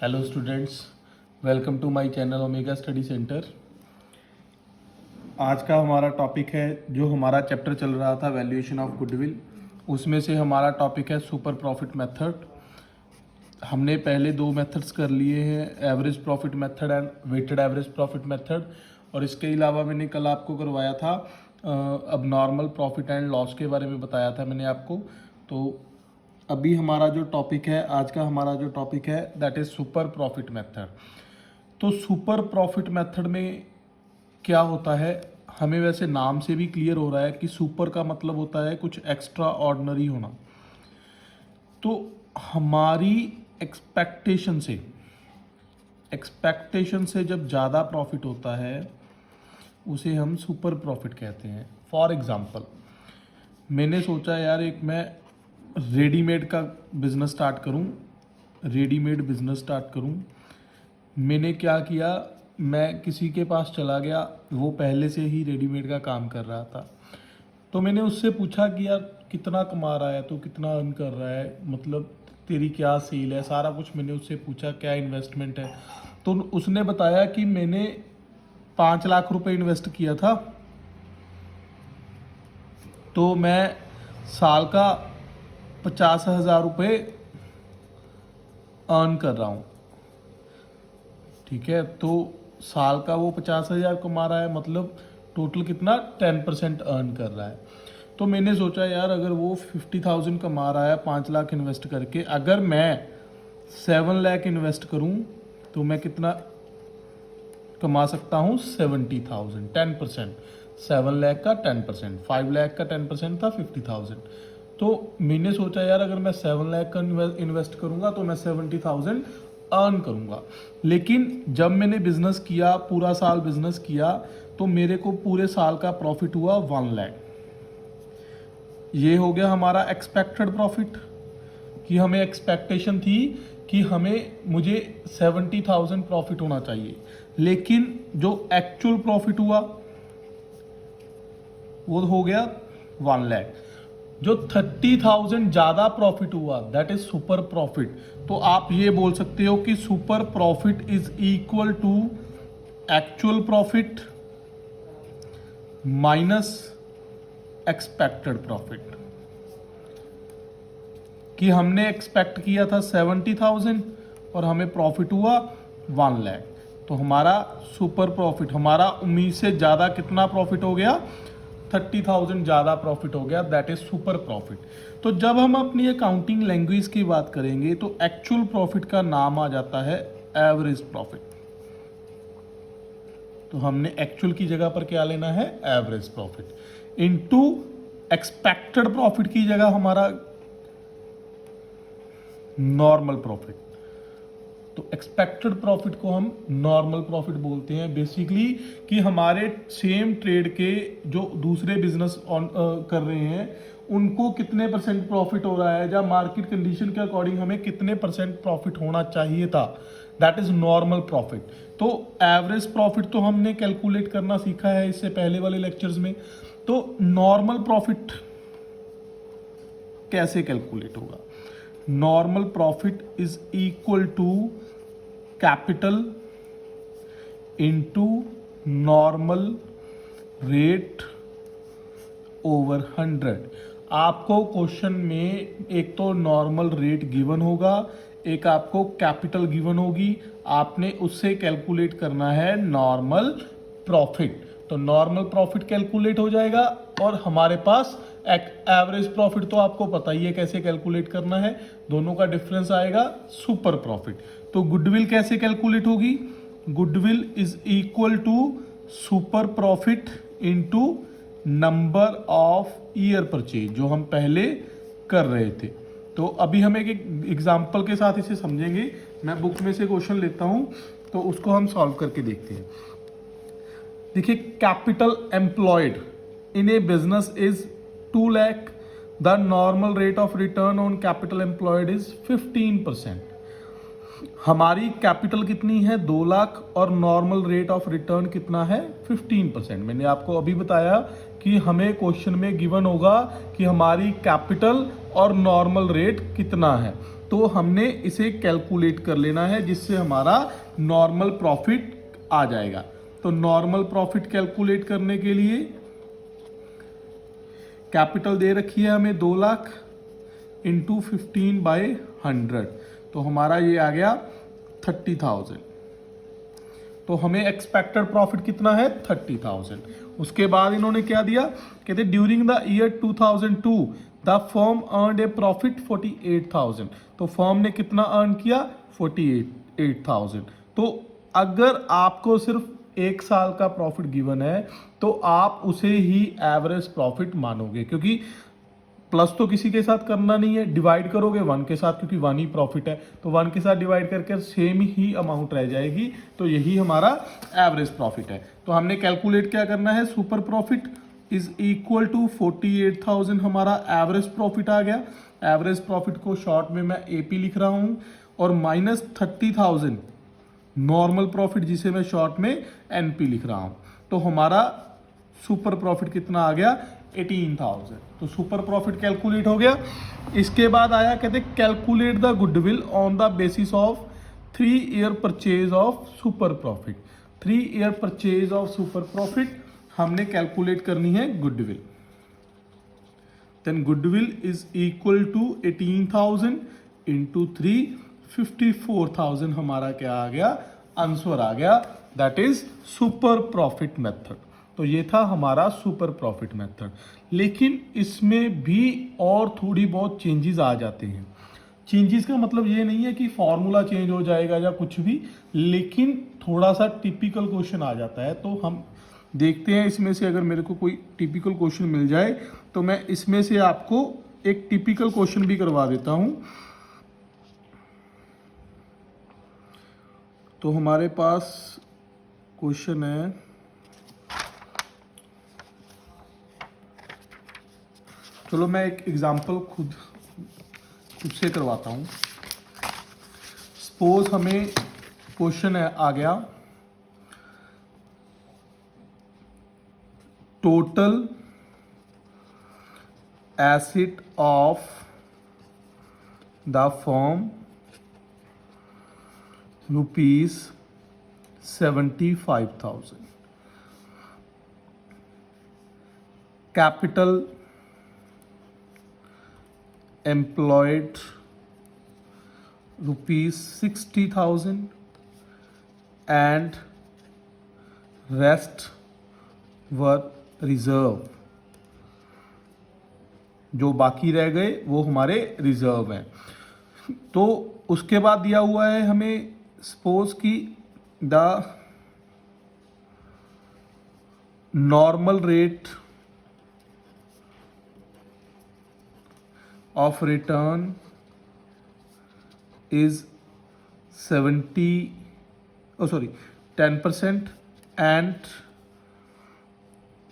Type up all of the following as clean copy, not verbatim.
Hello students, welcome to my channel Omega study centre. आज का हमारा टॉपिक है, जो हमारा चैप्टर चल रहा था वैल्यूएशन ऑफ गुडविल, उसमें से हमारा टॉपिक है सुपर प्रॉफिट मेथड। हमने पहले दो मेथड्स कर लिए हैं, average profit method and weighted average profit method, और इसके अलावा मैंने कल आपको करवाया था अब नॉर्मल प्रॉफिट एंड लॉस के बारे में बताया था मैंने आपको। तो अभी हमारा जो टॉपिक है, आज का हमारा जो टॉपिक है that is super profit method. तो सुपर प्रॉफिट मेथड में क्या होता है, हमें वैसे नाम से भी क्लियर हो रहा है कि सुपर का मतलब होता है कुछ एक्स्ट्रा ऑर्डिनरी होना। तो हमारी एक्सपेक्टेशन से जब ज़्यादा प्रॉफिट होता है उसे हम सुपर प्रॉफिट कहते हैं। फॉर एग्ज़ाम्पल, मैंने सोचा यार एक मैं रेडीमेड का बिज़नेस स्टार्ट करूं। मैंने क्या किया, मैं किसी के पास चला गया, वो पहले से ही रेडीमेड का काम कर रहा था। तो मैंने उससे पूछा कि यार कितना कमा रहा है, तो कितना अर्न कर रहा है, मतलब तेरी क्या सेल है, सारा कुछ मैंने उससे पूछा, क्या इन्वेस्टमेंट है। तो उसने बताया कि मैंने 5 लाख रुपए इन्वेस्ट किया था, तो मैं साल का 50,000 रुपये अर्न कर रहा हूँ। ठीक है, तो साल का वो 50,000 कमा रहा है, मतलब टोटल कितना 10% अर्न कर रहा है। तो मैंने सोचा यार अगर वो 50,000 कमा रहा है 5 लाख इन्वेस्ट करके, अगर मैं 7 लाख इन्वेस्ट करूँ तो मैं कितना कमा सकता हूँ 70,000, 10%। 7 लाख का 10%, 5 लाख का 10% था 50,000। तो मैंने सोचा यार अगर मैं 7 लाख का इन्वेस्ट करूंगा तो मैं 70,000 अर्न करूंगा। लेकिन जब मैंने बिजनेस किया, पूरा साल बिजनेस किया, तो मेरे को पूरे साल का प्रॉफिट हुआ 1 लाख। ये हो गया हमारा एक्सपेक्टेड प्रॉफिट, कि हमें एक्सपेक्टेशन थी कि मुझे 70,000 प्रॉफिट होना चाहिए, लेकिन जो एक्चुअल प्रॉफिट हुआ वो हो गया 1 लाख। जो 30,000 ज़्यादा प्रॉफिट हुआ दैट इज सुपर प्रॉफिट। तो आप ये बोल सकते हो कि super profit is equal to actual profit minus expected profit. कि हमने एक्सपेक्ट किया था 70,000 और हमें प्रॉफिट हुआ 1 लाख, तो हमारा सुपर प्रॉफिट, हमारा उम्मीद से ज़्यादा कितना प्रॉफिट हो गया, 30,000 ज़्यादा प्रॉफिट हो गया, दैट इज सुपर प्रॉफिट। तो जब हम अपनी अकाउंटिंग लैंग्वेज की बात करेंगे तो एक्चुअल प्रॉफिट का नाम आ जाता है एवरेज प्रॉफिट। तो हमने एक्चुअल की जगह पर क्या लेना है, average profit into expected profit की जगह हमारा नॉर्मल प्रॉफिट। तो एक्सपेक्टेड प्रॉफिट को हम नॉर्मल प्रॉफिट बोलते हैं बेसिकली, कि हमारे सेम ट्रेड के जो दूसरे बिजनेस कर रहे हैं उनको कितने परसेंट प्रॉफिट हो रहा है, या मार्केट कंडीशन के अकॉर्डिंग हमें कितने परसेंट प्रॉफिट होना चाहिए था, दैट इज नॉर्मल प्रॉफिट। तो एवरेज प्रॉफिट तो हमने कैलकुलेट करना सीखा है इससे पहले वाले लेक्चर्स में। तो नॉर्मल प्रॉफिट कैसे कैलकुलेट होगा, normal profit is equal to capital into normal rate over 100। आपको क्वेश्चन में एक तो नॉर्मल रेट गिवन होगा, एक आपको कैपिटल गिवन होगी, आपने उससे कैलकुलेट करना है नॉर्मल प्रॉफिट। तो नॉर्मल प्रॉफिट कैलकुलेट हो जाएगा, और हमारे पास एवरेज प्रॉफिट तो आपको पता ही है कैसे कैलकुलेट करना है, दोनों का डिफरेंस आएगा सुपर प्रॉफिट। तो गुडविल कैसे कैलकुलेट होगी, goodwill is equal to super profit into number of year purchase, जो हम पहले कर रहे थे। तो अभी हम एक एग्जांपल के साथ इसे समझेंगे। मैं बुक में से क्वेश्चन लेता हूं, तो उसको हम सॉल्व करके देखते हैं। देखिए, capital employed in A business is 2 lakh, the normal rate of return on capital employed is 15%। हमारी कैपिटल कितनी है 2 लाख, और नॉर्मल रेट ऑफ रिटर्न कितना है 15%। मैंने आपको अभी बताया कि हमें क्वेश्चन में गिवन होगा कि हमारी कैपिटल और नॉर्मल रेट कितना है। तो हमने इसे कैलकुलेट कर लेना है जिससे हमारा नॉर्मल प्रॉफिट आ जाएगा। तो नॉर्मल प्रॉफिट कैलकुलेट करने के लिए कैपिटल दे रखी है हमें 2 लाख इंटू 15/100, तो हमारा ये आ गया 30,000। तो हमें एक्सपेक्टेड प्रॉफिट कितना है 30,000। उसके बाद इन्होंने क्या दिया, कहते during the year 2002 the firm earned A profit 48,000। तो फर्म ने कितना अर्न किया 48,000। तो अगर आपको सिर्फ 1 साल का प्रॉफिट गिवन है तो आप उसे ही एवरेज प्रॉफिट मानोगे, क्योंकि प्लस तो किसी के साथ करना नहीं है, डिवाइड करोगे 1 के साथ, क्योंकि 1 ही प्रॉफिट है, तो 1 के साथ डिवाइड करके सेम ही अमाउंट रह जाएगी, तो यही हमारा एवरेज प्रॉफिट है। तो हमने कैलकुलेट क्या करना है, super profit is equal to 48,000 हमारा एवरेज प्रॉफिट आ गया। एवरेज प्रॉफिट को शॉर्ट में मैं एपी लिख रहा हूं, और माइनस 30,000 नॉर्मल प्रॉफिट जिसे मैं शॉर्ट में एनपी लिख रहा हूं। तो हमारा सुपर प्रॉफिट कितना आ गया 18,000। तो सुपर प्रॉफिट कैलकुलेट हो गया। इसके बाद आया कहते calculate the goodwill on the basis of 3 year purchase of super profit. 3 year purchase of super profit हमने कैलकुलेट करनी है goodwill. Then goodwill is equal to 18,000 into 3 54,000 हमारा क्या आ गया, आंसर आ गया, that is super profit method. तो ये था हमारा सुपर प्रॉफिट मेथड। लेकिन इसमें भी और थोड़ी बहुत चेंजेस आ जाते हैं। चेंजेस का मतलब ये नहीं है कि फॉर्मूला चेंज हो जाएगा या कुछ भी, लेकिन थोड़ा सा टिपिकल क्वेश्चन आ जाता है। तो हम देखते हैं इसमें से, अगर मेरे को कोई टिपिकल क्वेश्चन मिल जाए तो मैं इसमें से आपको एक टिपिकल क्वेश्चन भी करवा देता हूं। तो हमारे पास क्वेश्चन है, चलो मैं एक एग्जांपल खुद से करवाता हूं। सपोज हमें क्वेश्चन आ गया, total asset of the firm ₹75,000, capital employed ₹60,000 and rest were reserve। जो बाकी रह गए वो हमारे रिजर्व हैं। तो उसके बाद दिया हुआ है हमें, सपोज कि the normal rate of return is 10% and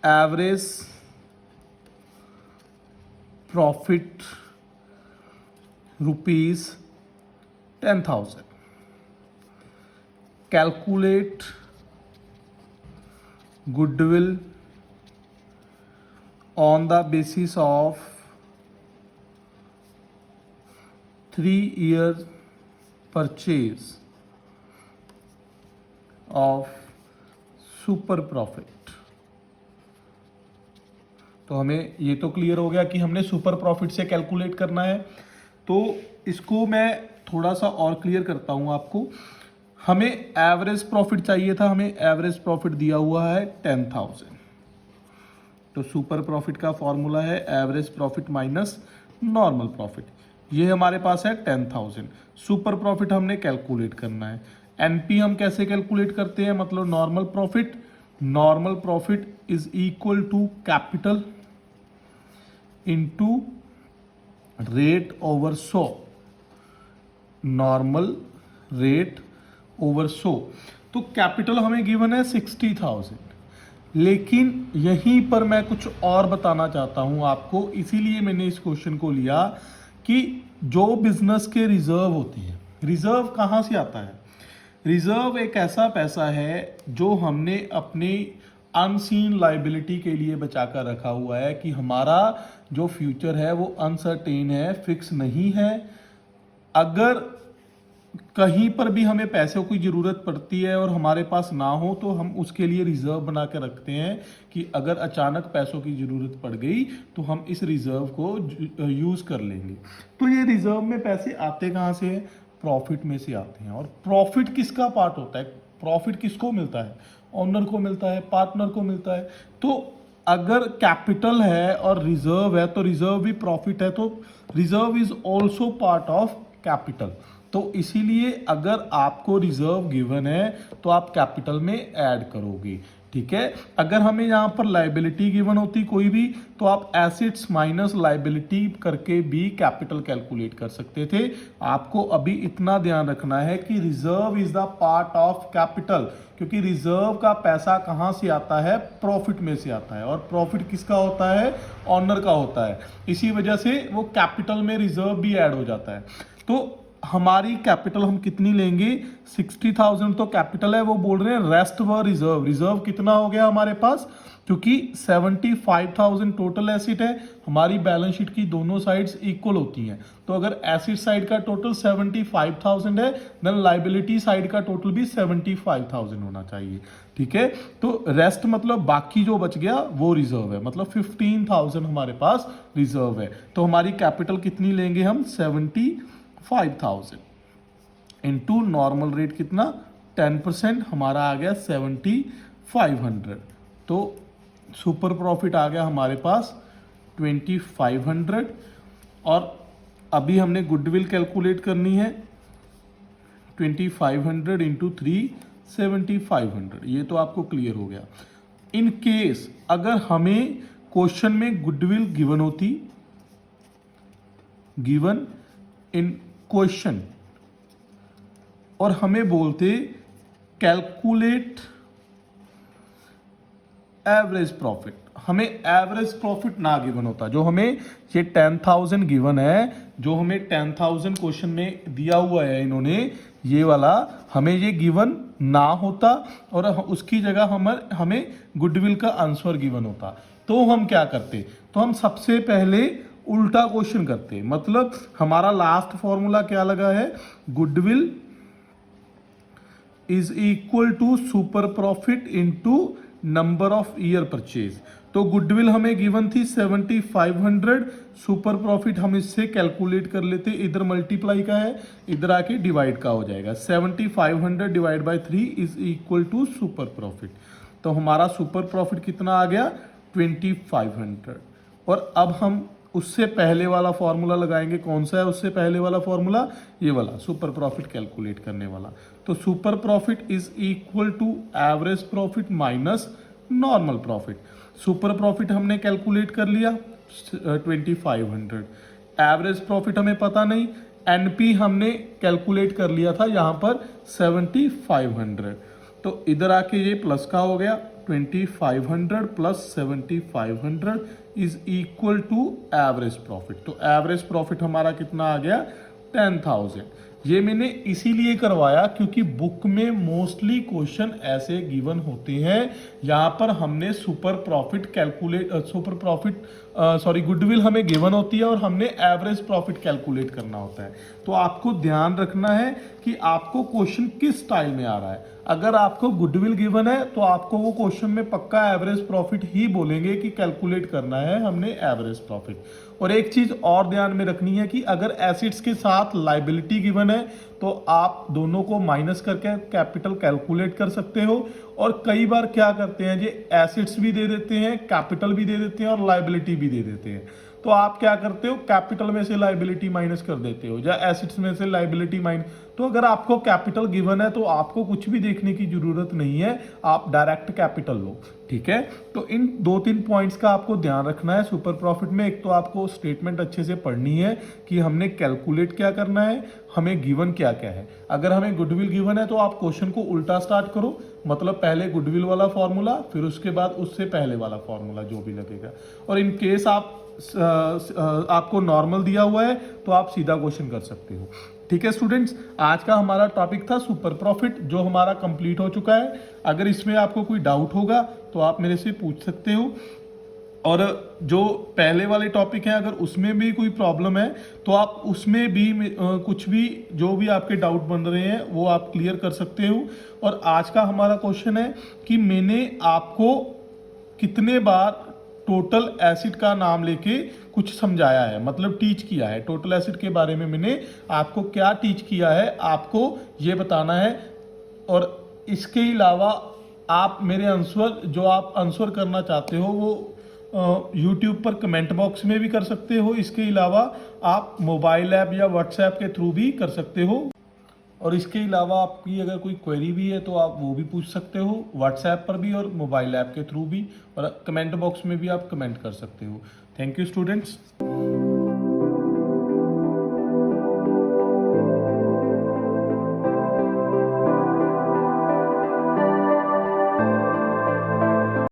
average profit ₹10,000। calculate goodwill on the basis of 3 years purchase of super profit. तो हमें ये तो क्लियर हो गया कि हमने सुपर प्रॉफिट से कैलकुलेट करना है। तो इसको मैं थोड़ा सा और क्लियर करता हूं आपको। हमें एवरेज प्रॉफिट चाहिए था, हमें एवरेज प्रॉफिट दिया हुआ है 10,000। तो सुपर प्रॉफिट का फॉर्मूला है average profit minus normal profit. ये हमारे पास है 10,000। सुपर प्रॉफिट हमने कैलकुलेट करना है। एनपी हम कैसे कैलकुलेट करते हैं, मतलब normal profit. Normal profit is equal to capital into rate over 100। Normal rate over 100। तो कैपिटल हमें गिवन है 60,000, लेकिन यहीं पर मैं कुछ और बताना चाहता हूं आपको, इसीलिए मैंने इस क्वेश्चन को लिया कि जो बिजनेस के रिजर्व होती है, रिजर्व कहाँ से आता है? रिजर्व एक ऐसा पैसा है जो हमने अपनी अनसीन लाइबिलिटी के लिए बचा कर रखा हुआ है कि हमारा जो फ्यूचर है वो अनसर्टेन है, फिक्स नहीं है, अगर कहीं पर भी हमें पैसों की ज़रूरत पड़ती है और हमारे पास ना हो तो हम उसके लिए रिजर्व बना के रखते हैं कि अगर अचानक पैसों की ज़रूरत पड़ गई तो हम इस रिजर्व को यूज़ कर लेंगे। तो ये रिजर्व में पैसे आते कहाँ से हैं? प्रॉफिट में से आते हैं। और प्रॉफिट किसका पार्ट होता है? प्रॉफिट किसको मिलता है? ओनर को मिलता है, पार्टनर को मिलता है। तो अगर कैपिटल है और रिजर्व है तो रिजर्व भी प्रॉफिट है, तो reserve is also part of capital. तो इसीलिए अगर आपको रिजर्व गिवन है तो आप कैपिटल में ऐड करोगे, ठीक है। अगर हमें यहाँ पर लाइबिलिटी गिवन होती कोई भी तो आप एसेट्स माइनस लाइबिलिटी करके भी कैपिटल कैलकुलेट कर सकते थे। आपको अभी इतना ध्यान रखना है कि reserve is the part of capital, क्योंकि रिजर्व का पैसा कहाँ से आता है? प्रॉफिट में से आता है। और प्रॉफिट किसका होता है? ऑनर का होता है। इसी वजह से वो कैपिटल में रिजर्व भी ऐड हो जाता है। तो हमारी कैपिटल हम कितनी लेंगे? 60,000 तो कैपिटल है, वो बोल रहे हैं रेस्ट व रिजर्व। रिजर्व कितना हो गया हमारे पास? क्योंकि 75,000 टोटल एसिड है, हमारी बैलेंस शीट की दोनों साइड्स इक्वल होती हैं। तो अगर एसिड साइड का टोटल 75,000 है, देन लाइबिलिटी साइड का टोटल भी 75,000 होना चाहिए, ठीक है। तो रेस्ट मतलब बाकी जो बच गया वो रिजर्व है, मतलब 15,000 हमारे पास रिजर्व है। तो हमारी कैपिटल कितनी लेंगे हम? 75,000 इंटू नॉर्मल रेट कितना? 10%, हमारा आ गया 7,500। तो सुपर प्रॉफिट आ गया हमारे पास 2,500। और अभी हमने गुडविल कैलकुलेट करनी है, 2,500 इंटू 3 7,500। ये तो आपको क्लियर हो गया। इन केस अगर हमें क्वेश्चन में गुडविल गिवन होती, गिवन इन क्वेश्चन, और हमें बोलते कैलकुलेट एवरेज प्रॉफिट, हमें एवरेज प्रॉफिट ना गिवन होता। जो हमें ये 10,000 गिवन है, जो हमें 10,000 क्वेश्चन में दिया हुआ है इन्होंने, ये वाला हमें ये गिवन ना होता और उसकी जगह हमें गुडविल का आंसर गिवन होता, तो हम क्या करते? तो हम सबसे पहले उल्टा क्वेश्चन करते। मतलब हमारा लास्ट फॉर्मूला क्या लगा है? Goodwill is equal to super profit into number of year purchase. तो गुडविल हमें गिवन थी 7,500, सुपर प्रॉफिट हम इससे कैलकुलेट कर लेते, इधर मल्टीप्लाई का है, इधर आके डिवाइड का हो जाएगा। 7,500 divide by 3 is equal to super profit. तो हमारा सुपर प्रॉफिट कितना आ गया? 2,500। और अब हम उससे पहले वाला फॉर्मूला लगाएंगे। कौन सा है उससे पहले वाला फॉर्मूला? ये वाला, सुपर प्रॉफिट कैलकुलेट करने वाला। तो super profit is equal to average profit minus normal profit. Super profit हमने कैलकुलेट कर लिया 2,500, एवरेज प्रॉफिट हमें पता नहीं, एनपी हमने कैलकुलेट कर लिया था यहाँ पर 7,500। तो इधर आके ये प्लस का हो गया, 2,500 plus 7,500 is equal to average profit. तो एवरेज प्रॉफिट हमारा कितना आ गया? 10,000। ये मैंने इसीलिए करवाया क्योंकि बुक में मोस्टली क्वेश्चन ऐसे गिवन होते हैं। यहाँ पर हमने सुपर प्रॉफिट कैलकुलेट गुडविल हमें गिवन होती है और हमने एवरेज प्रॉफिट कैलकुलेट करना होता है। तो आपको ध्यान रखना है कि आपको क्वेश्चन किस स्टाइल में आ रहा है। अगर आपको गुडविल गिवन है तो आपको वो क्वेश्चन में पक्का एवरेज प्रॉफिट ही बोलेंगे कि कैलकुलेट करना है हमने एवरेज प्रॉफिट। और एक चीज और ध्यान में रखनी है कि अगर एसिड्स के साथ लाइबिलिटी गिवन है तो आप दोनों को माइनस करके कैपिटल कैलकुलेट कर सकते हो। और कई बार क्या करते हैं, ये एसिड्स भी दे देते हैं, कैपिटल भी दे देते हैं और लाइबिलिटी भी दे देते हैं। तो आप क्या करते हो? कैपिटल में से लाइबिलिटी माइनस कर देते हो या एसिड्स में से लाइबिलिटी माइनस। तो अगर आपको कैपिटल गिवन है तो आपको कुछ भी देखने की जरूरत नहीं है, आप डायरेक्ट कैपिटल लो, ठीक है। तो इन 2-3 पॉइंट्स का आपको ध्यान रखना है सुपर प्रॉफिट में। एक तो आपको स्टेटमेंट अच्छे से पढ़नी है कि हमने कैलकुलेट क्या करना है, हमें गिवन क्या क्या है। अगर हमें गुडविल गिवन है तो आप क्वेश्चन को उल्टा स्टार्ट करो, मतलब पहले गुडविल वाला फॉर्मूला, फिर उसके बाद उससे पहले वाला फॉर्मूला जो भी लगेगा। और इन केस आपको नॉर्मल दिया हुआ है तो आप सीधा क्वेश्चन कर सकते हो, ठीक है स्टूडेंट्स। आज का हमारा टॉपिक था सुपर प्रॉफिट, जो हमारा कंप्लीट हो चुका है। अगर इसमें आपको कोई डाउट होगा तो आप मेरे से पूछ सकते हो। और जो पहले वाले टॉपिक हैं, अगर उसमें भी कोई प्रॉब्लम है तो आप उसमें भी कुछ भी जो भी आपके डाउट बन रहे हैं वो आप क्लियर कर सकते हो। और आज का हमारा क्वेश्चन है कि मैंने आपको कितने बार टोटल एसिड का नाम लेके कुछ समझाया है, मतलब टीच किया है। टोटल एसिड के बारे में मैंने आपको क्या टीच किया है, आपको ये बताना है। और इसके अलावा आप मेरे आंसर जो आप आंसर करना चाहते हो वो यूट्यूब पर कमेंट बॉक्स में भी कर सकते हो। इसके अलावा आप मोबाइल ऐप या व्हाट्सएप के थ्रू भी कर सकते हो। और इसके अलावा आपकी अगर कोई क्वेरी भी है तो आप वो भी पूछ सकते हो व्हाट्सएप पर भी और मोबाइल ऐप के थ्रू भी, और कमेंट बॉक्स में भी आप कमेंट कर सकते हो। Thank you students.